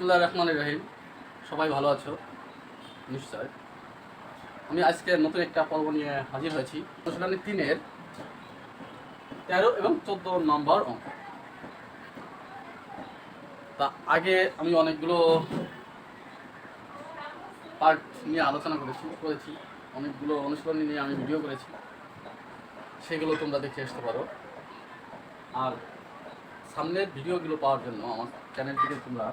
বিসমুল্লাহির রহমানির রহিম। সবাই ভালো আছো নিশ্চয়। আমি আজকে নতুন একটা পর্ব নিয়ে হাজির হয়েছি। অনুশীলনী 3-এর 13 এবং 14 নম্বর অঙ্ক। তা আগে আমি অনেকগুলো পার্ট নিয়ে আলোচনা করেছি অনেকগুলো অনুশীলনী নিয়ে আমি ভিডিও করেছি, সেগুলো তোমরা দেখে আসতে পারো। আর সামনের ভিডিওগুলো পাওয়ার জন্য আমার চ্যানেলটিকে তোমরা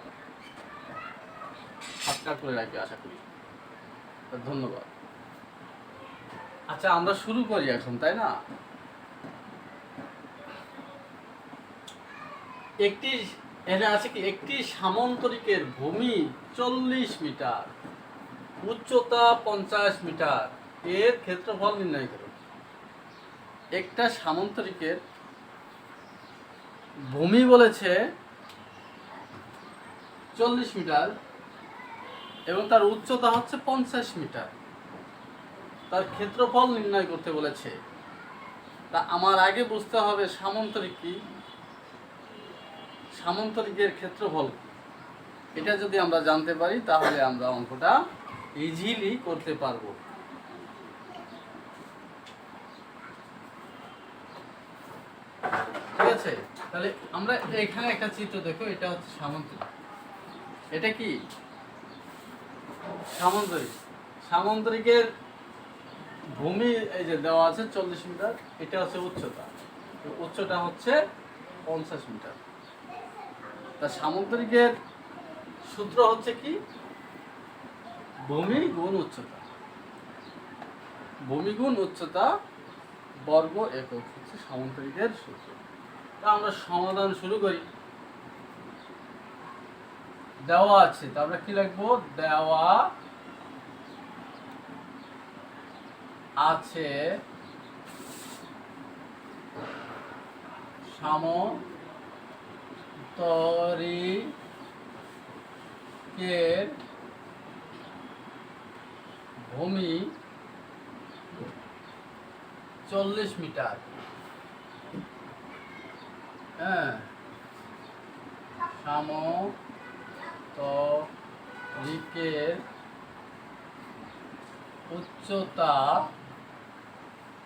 সাবস্ক্রাইব করে রাখবে আশা করি। ধন্যবাদ। আচ্ছা, আমরা শুরু করি এখন, তাই না? এখানে আছে কি, একটি সামন্তরিকের ভূমি 40 মিটার, উচ্চতা 50 মিটার, এর ক্ষেত্রফল নির্ণয় করো। একটা সামন্তরিকের ভূমি বলেছে 40 মিটার এবং তার উচ্চতা হচ্ছে 50 মিটার, তার ক্ষেত্রফল নির্ণয় করতে বলেছে। তা আমার আগে বুঝতে হবে সামন্তরিক কি, সামন্তরিকের ক্ষেত্রফল কি। এটা যদি আমরা জানতে পারি তাহলে আমরা অঙ্কটা ইজিলি করতে পারবো। ঠিক আছে, তাহলে আমরা এখানে একটা চিত্র দেখো, এটা হচ্ছে সামন্তরিক। এটা কি সামন্তরিক? সামন্তরিকের ভূমি এই যে দেওয়া আছে 40 মিটার, এটা হচ্ছে উচ্চতা, উচ্চতা হচ্ছে 50 মিটার। তা সামন্তরিকের সূত্র হচ্ছে কি, ভূমি গুণ উচ্চতা, ভূমি গুণ উচ্চতা বর্গ একক হচ্ছে সামন্তরিকের সূত্র। তা আমরা সমাধান শুরু করি। দেওয়া আছে, তা আমরা কি লিখবো? দেওয়া আছে সামন্তরিকের ভূমি 40 মিটার। হ্যাঁ, সামন্তরিকের উচ্চতা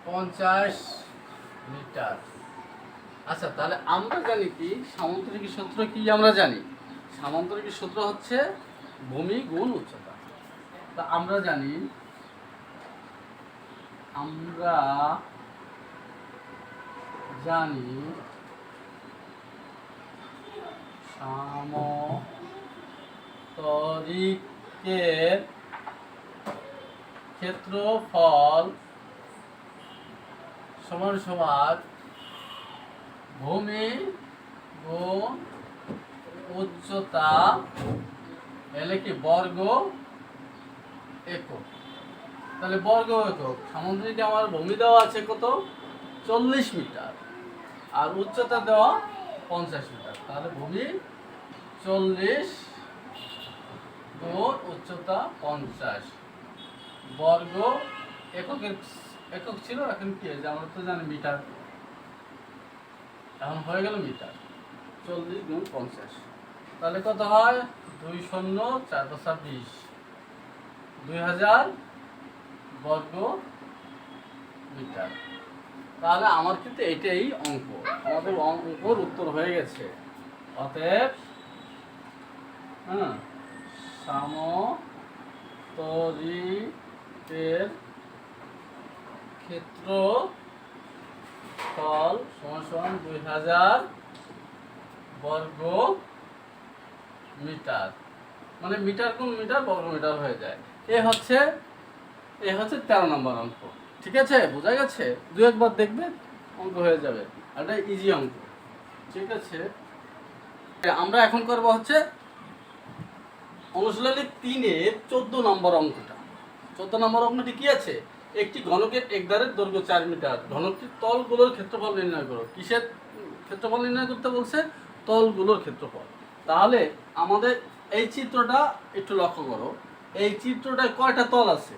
50 মিটার। আচ্ছা, তাহলে আমরা জানি কি সামন্তরিকের সূত্র কি? আমরা জানি সামন্তরিকের সূত্র হচ্ছে ভূমি গুণ উচ্চতা। তা আমরা জানি সামন্তরিকের ক্ষেত্রফল সমান সমান ভূমি গুণ উচ্চতা এলে কি বর্গ একক। তাহলে বর্গ একক, সামন্তরিকে আমার ভূমি দেওয়া আছে কত? 40 মিটার আর উচ্চতা দেওয়া 50 মিটার। তাহলে ভূমি 40 গুণ উচ্চতা 50, বর্গ এককের একক ছিল, এখন কি হয়েছে আমরা তো জানি মিটার, এখন হয়ে গেল মিটার। 40 গুণ 50, তাহলে কত হয়? 2 শূন্য 4 দশা 20, 2000 বর্গ মিটার। তাহলে আমার কিন্তু এটাই অঙ্ক, আমাদের অঙ্কর উত্তর হয়ে গেছে। অতএব সামন্তরিকের ক্ষেত্রফল সমান সমান 2000 বর্গ মিটার, মানে মিটার গুণ মিটার বর্গ মিটার হয়ে যায়। এ হচ্ছে 13 নম্বর অঙ্ক। ঠিক আছে, বোঝা গেছে? দু একবার দেখবে অঙ্ক হয়ে যাবে, এটা ইজি অঙ্ক। ঠিক আছে, আমরা এখন করবো হচ্ছে অনুশীলনী 3-এর 14 নম্বর অঙ্কটা। 14 নম্বর অঙ্কটি কি আছে? একটি ঘনকের একধারের দৈর্ঘ্য 4 মিটার, ঘনকটির তলগুলোর ক্ষেত্রফল নির্ণয় করো। কিসের ক্ষেত্রফল নির্ণয় করতে বলছে? তলগুলোর ক্ষেত্রফল। তাহলে আমাদের এই চিত্রটা একটু লক্ষ্য করো। এই চিত্রটায় কয়টা তল আছে?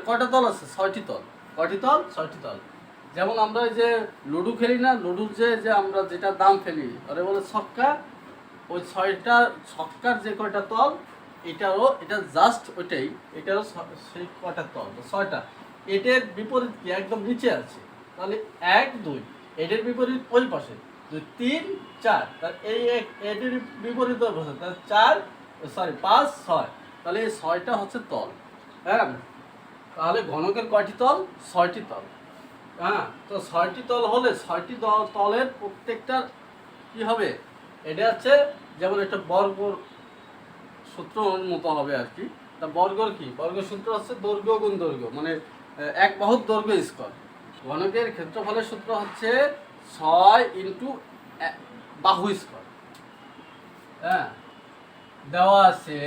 কয়টা তল আছে? 6টি তল। কয়টি তল? 6টি তল। যেমন আমরা এই যে লুডো খেলি না, লুডুর যে আমরা যেটা দাম ফেলি ওরে বলে ছক্কা ওই 6টা ছক্কার যে কয়টা তল এটা জাস্ট ওইটাই, এটারও সেই কয়টা তল, 6টা। এটার বিপরীত কি একদম নিচে আছে, তাহলে 1 2, এটার বিপরীত ওই পাশে 2 3 4, তার এই এটার বিপরীত ওই পাশে, তাহলে 5 6, তাহলে এই 6টা হচ্ছে তল। হ্যাঁ, তাহলে ঘনকের কয়টি তল? 6টি তল। হ্যাঁ, তো 6টি তল হলে 6টি তলের প্রত্যেকটা কি হবে, এটা হচ্ছে যেমন একটা বর্গর সূত্রের মতো হবে আর কি। তা বর্গর কি, বর্গের সূত্র হচ্ছে দৈর্ঘ্য গুণ দৈর্ঘ্য, মানে এক বাহুর দৈর্ঘ্য স্কয়ার। ঘনকের ক্ষেত্রফলের সূত্র হচ্ছে 6 ইন্টু বাহু স্কয়ার। হ্যাঁ, দেওয়া আছে,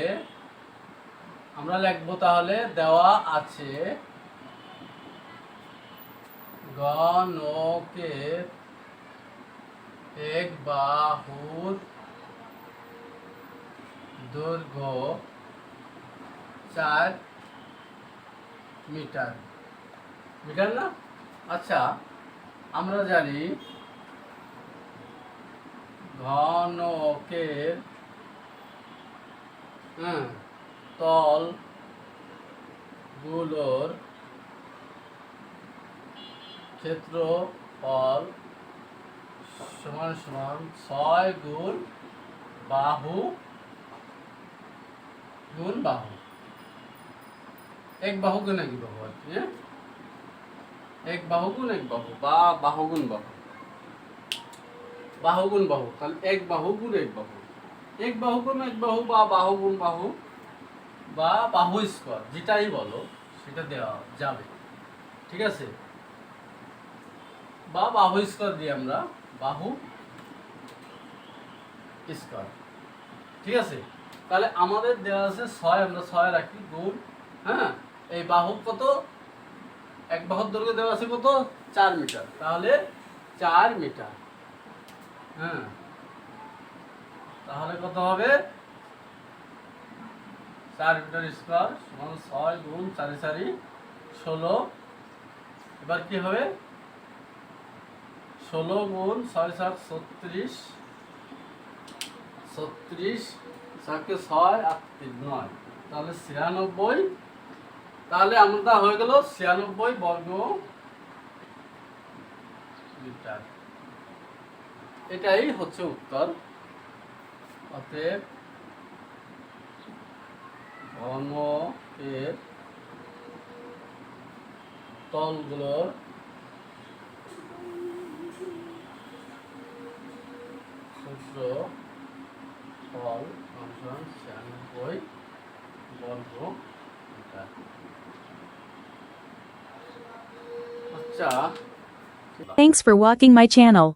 আমরা লিখবো তাহলে, দেওয়া আছে ঘনকের এক বাহুর দৈর্ঘ্য 4 মিটার। মিটার না? আচ্ছা, আমরা জানি ঘনকের তল গুলোর ক্ষেত্রফল সমান সমান 6 গুণ বাহু গুণ বাহু। এক বাহু গুণ এক বাহু আর কি। এক বাহু গুণ এক বাহু বা বাহু গুণ বাহু, বাহু গুণ বাহু, তাহলে এক বাহু গুণ এক বাহু, এক বাহু গুণ এক বাহু বা বাহু গুণ বাহু বা বাহু স্কয়ার, যেটাই বলো সেটা দেওয়া যাবে। ঠিক আছে, বা বাহু স্কয়ার দিয়ে আমরা বাহু স্কয়ার। ঠিক আছে, তাহলে আমাদের দেওয়া আছে 6, আমরা 6 রাখি গুণ, হ্যাঁ, এই বাহু কত, এক বাহুর দৈর্ঘ্য দেওয়া আছে কত, 4 মিটার, তাহলে 4 মিটার। হ্যাঁ, তাহলে কত হবে, 4 মিটার স্কয়ার সমান 6 গুণ 4 4 16। এবার কি হবে, 16 গুণ 6 7 36, 36 7 6 8 3 9, তাহলে 96। তাহলে আমরা হয়ে গেল 96 বর্গ মিটার। এটাই হচ্ছে উত্তর। অতএব ঘনকের তলগুলোর ক্ষেত্রফল সমান 96 বর্গ মিটার। আচ্ছা, Thanks for watching my channel.